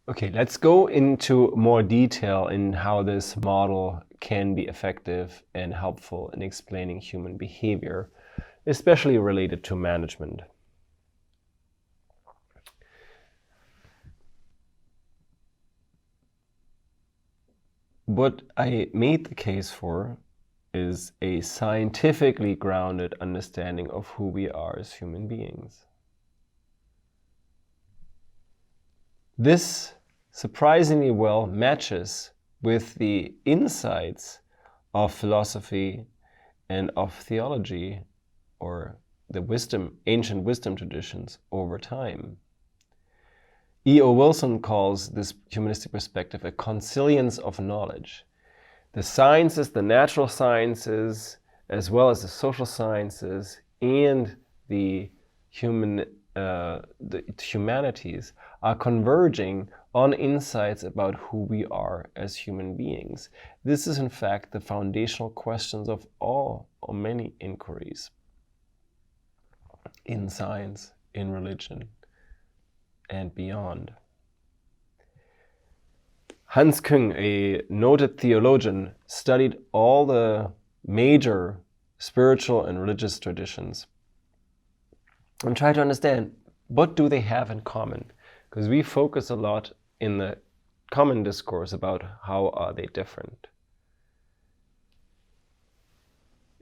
Okay, let's go into more detail in how this model can be effective and helpful in explaining human behavior, especially related to management. What I made the case for is a scientifically grounded understanding of who we are as human beings. This surprisingly well matches with the insights of philosophy and of theology, or the ancient wisdom traditions over time. E.O. Wilson calls this humanistic perspective a consilience of knowledge. The sciences, the natural sciences, as well as the social sciences and the humanities are converging on insights about who we are as human beings. This is in fact the foundational questions of all or many inquiries in science, in religion, and beyond. Hans Küng, a noted theologian, studied all the major spiritual and religious traditions and tried to understand what do they have in common, because we focus a lot in the common discourse about how are they different.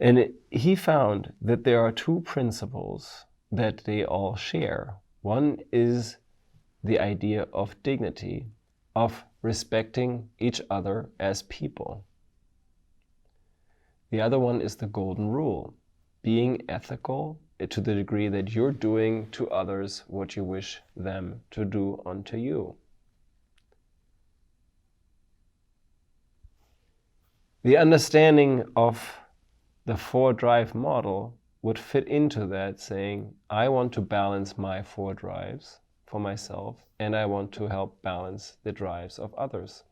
And he found that there are two principles that they all share. One is the idea of dignity, of respecting each other as people. The other one is the golden rule, being ethical to the degree that you're doing to others what you wish them to do unto you. The understanding of the four drive model would fit into that, saying, I want to balance my four drives for myself, and I want to help balance the drives of others.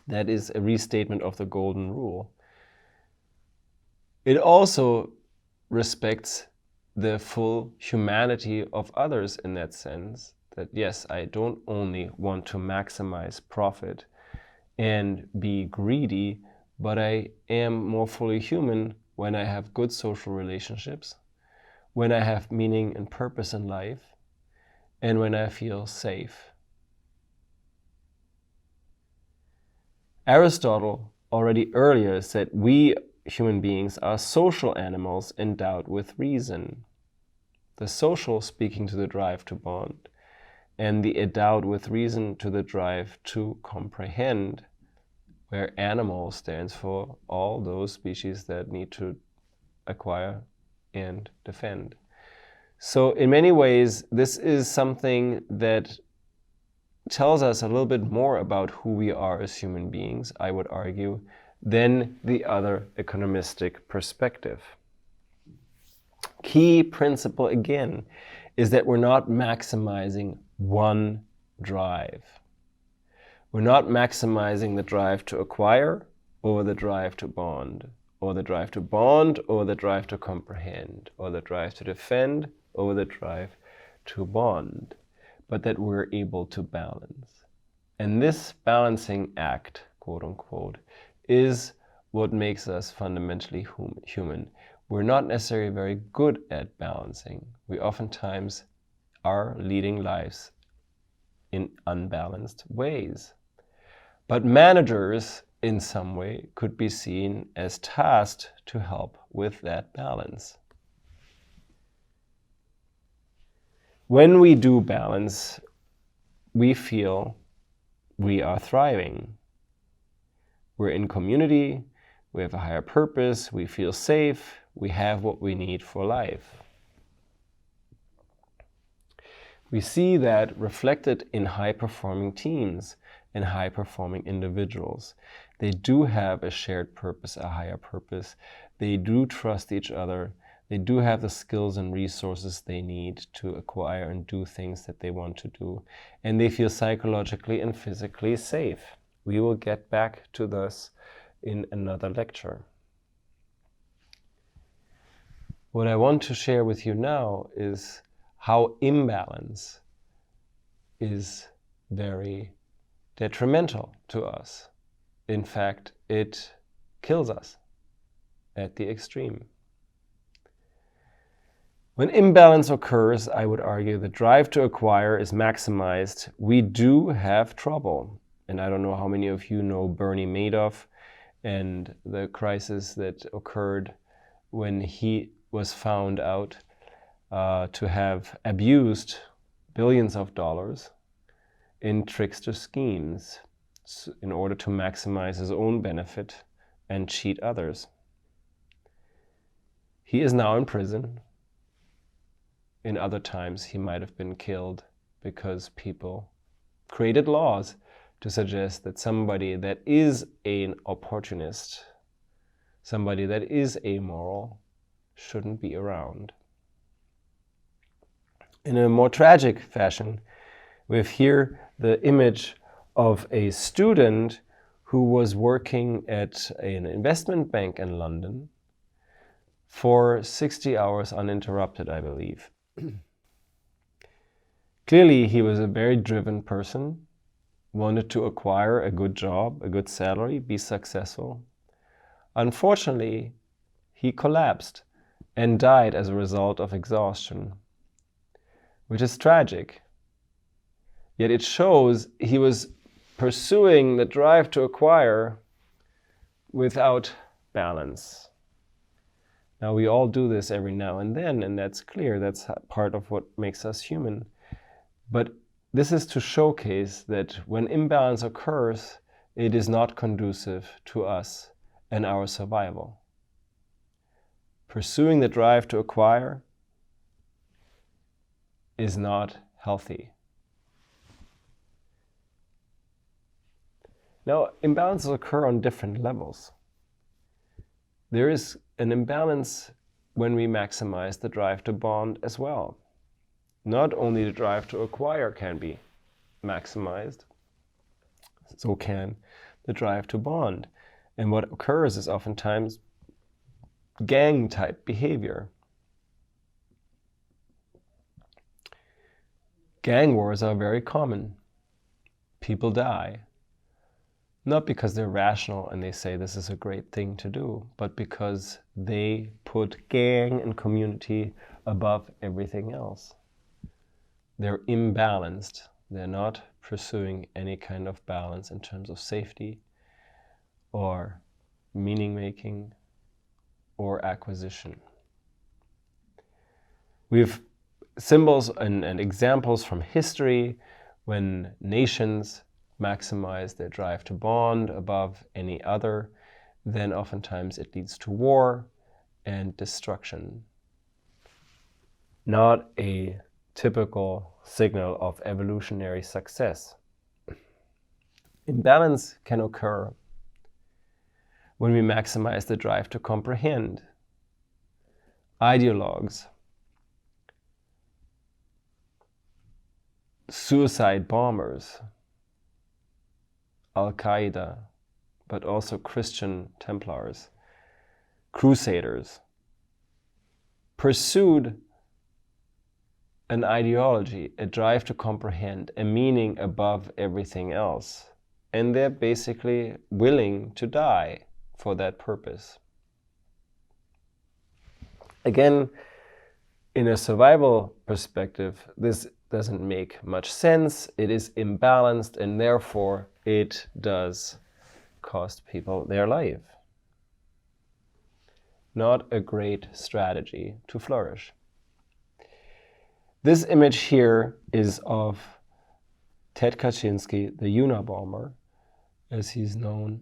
That is a restatement of the golden rule. It also respects the full humanity of others in that sense, that yes, I don't only want to maximize profit and be greedy, but I am more fully human when I have good social relationships, when I have meaning and purpose in life, and when I feel safe. Aristotle already earlier said we human beings are social animals endowed with reason. The social speaking to the drive to bond, and the endowed with reason to the drive to comprehend, where animal stands for all those species that need to acquire and defend. So in many ways, this is something that tells us a little bit more about who we are as human beings, I would argue, than the other economistic perspective. Key principle, again, is that we're not maximizing one drive. We're not maximizing the drive to acquire over the drive to bond, or the drive to bond over the drive to comprehend, or the drive to defend over the drive to bond, but that we're able to balance. And this balancing act, quote unquote, is what makes us fundamentally human. We're not necessarily very good at balancing. We oftentimes are leading lives in unbalanced ways. But managers, in some way, could be seen as tasked to help with that balance. When we do balance, we feel we are thriving. We're in community, we have a higher purpose, we feel safe, we have what we need for life. We see that reflected in high-performing teams and high-performing individuals. They do have a shared purpose, a higher purpose. They do trust each other. They do have the skills and resources they need to acquire and do things that they want to do. And they feel psychologically and physically safe. We will get back to this in another lecture. What I want to share with you now is how imbalance is very detrimental to us. In fact, it kills us at the extreme. When imbalance occurs, I would argue the drive to acquire is maximized. We do have trouble. And I don't know how many of you know Bernie Madoff and the crisis that occurred when he was found out to have abused billions of dollars in trickster schemes in order to maximize his own benefit and cheat others. He is now in prison. In other times, he might have been killed because people created laws to suggest that somebody that is an opportunist, somebody that is amoral, shouldn't be around. In a more tragic fashion, we have here the image of a student who was working at an investment bank in London for 60 hours uninterrupted, I believe. Clearly, he was a very driven person, wanted to acquire a good job, a good salary, be successful. Unfortunately, he collapsed and died as a result of exhaustion, which is tragic. Yet it shows he was pursuing the drive to acquire without balance. Now, we all do this every now and then, and that's clear. That's part of what makes us human. But this is to showcase that when imbalance occurs, it is not conducive to us and our survival. Pursuing the drive to acquire is not healthy. Now, imbalances occur on different levels. There is an imbalance when we maximize the drive to bond as well. Not only the drive to acquire can be maximized, so can the drive to bond. And what occurs is oftentimes gang-type behavior. Gang wars are very common. People die. Not because they're rational and they say this is a great thing to do, but because they put gang and community above everything else. They're imbalanced. They're not pursuing any kind of balance in terms of safety or meaning making or acquisition. We have symbols and examples from history when nations maximize their drive to bond above any other, then oftentimes it leads to war and destruction. Not a typical signal of evolutionary success. Imbalance can occur when we maximize the drive to comprehend. Ideologues, suicide bombers, Al-Qaeda, but also Christian Templars, crusaders, pursued an ideology, a drive to comprehend, a meaning above everything else. And they're basically willing to die for that purpose. Again, in a survival perspective, this doesn't make much sense. It is imbalanced, and therefore it does cost people their life. Not a great strategy to flourish. This image here is of Ted Kaczynski, the Unabomber, as he's known,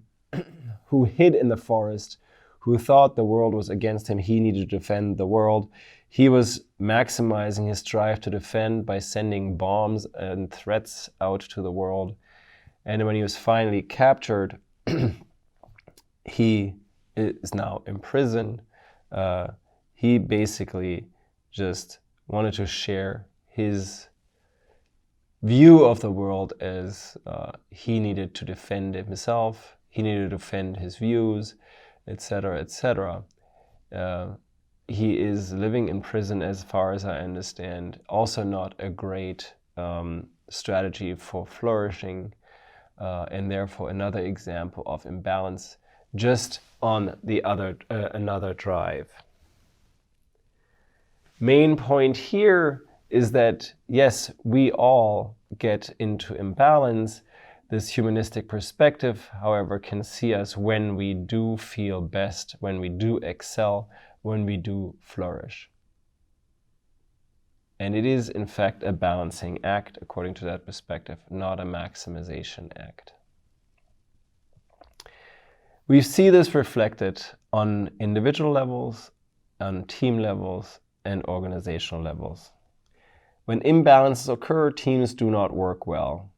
who hid in the forest, who thought the world was against him. He needed to defend the world. He was maximizing his drive to defend by sending bombs and threats out to the world. And when he was finally captured, he is now in prison. He basically just wanted to share his view of the world as he needed to defend himself, he needed to defend his views, etc., etc. He is living in prison, as far as I understand. Also not a great strategy for flourishing, and therefore another example of imbalance just on the other another drive. Main point here is that yes, we all get into imbalance. This humanistic perspective, however, can see us when we do feel best, when we do excel, when we do flourish. And it is, in fact, a balancing act, according to that perspective, not a maximization act. We see this reflected on individual levels, on team levels, and organizational levels. When imbalances occur, teams do not work well.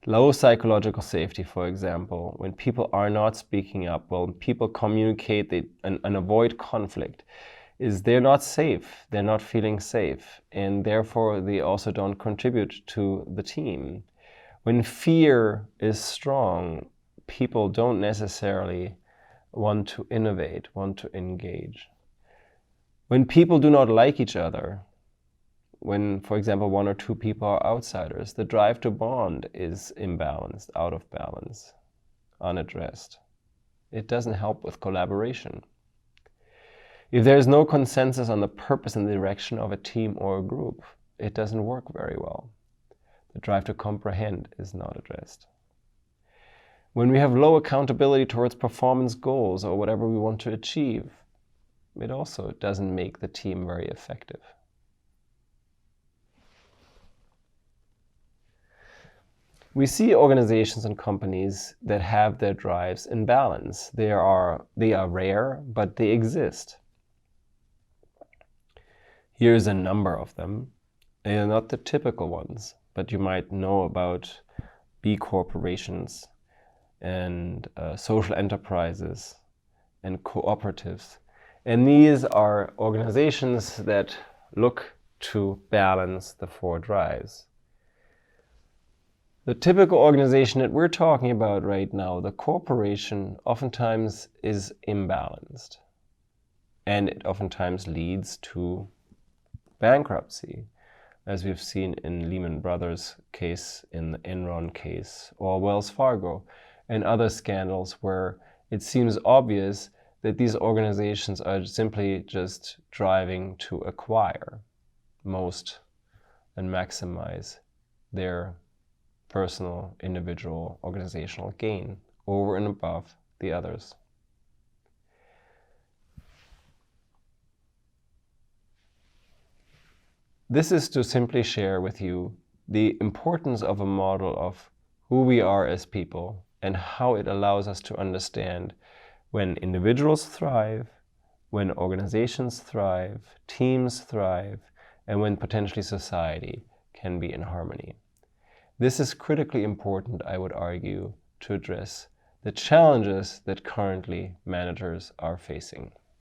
Low psychological safety, for example, when people are not speaking up, when people communicate and avoid conflict, is they're not safe, they're not feeling safe, and therefore they also don't contribute to the team. When fear is strong, people don't necessarily want to innovate, want to engage. When people do not like each other, when, for example, one or two people are outsiders, the drive to bond is imbalanced, out of balance, unaddressed. It doesn't help with collaboration. If there is no consensus on the purpose and direction of a team or a group, it doesn't work very well. The drive to comprehend is not addressed. When we have low accountability towards performance goals or whatever we want to achieve, it also doesn't make the team very effective. We see organizations and companies that have their drives in balance. They are rare, but they exist. Here's a number of them. They are not the typical ones, but you might know about B corporations and social enterprises and cooperatives. And these are organizations that look to balance the four drives. The typical organization that we're talking about right now, the corporation, oftentimes is imbalanced. And it oftentimes leads to bankruptcy, as we've seen in Lehman Brothers case, in the Enron case, or Wells Fargo, and other scandals where it seems obvious that these organizations are simply just driving to acquire most and maximize their personal, individual, organizational gain over and above the others. This is to simply share with you the importance of a model of who we are as people and how it allows us to understand when individuals thrive, when organizations thrive, teams thrive, and when potentially society can be in harmony. This is critically important, I would argue, to address the challenges that currently managers are facing.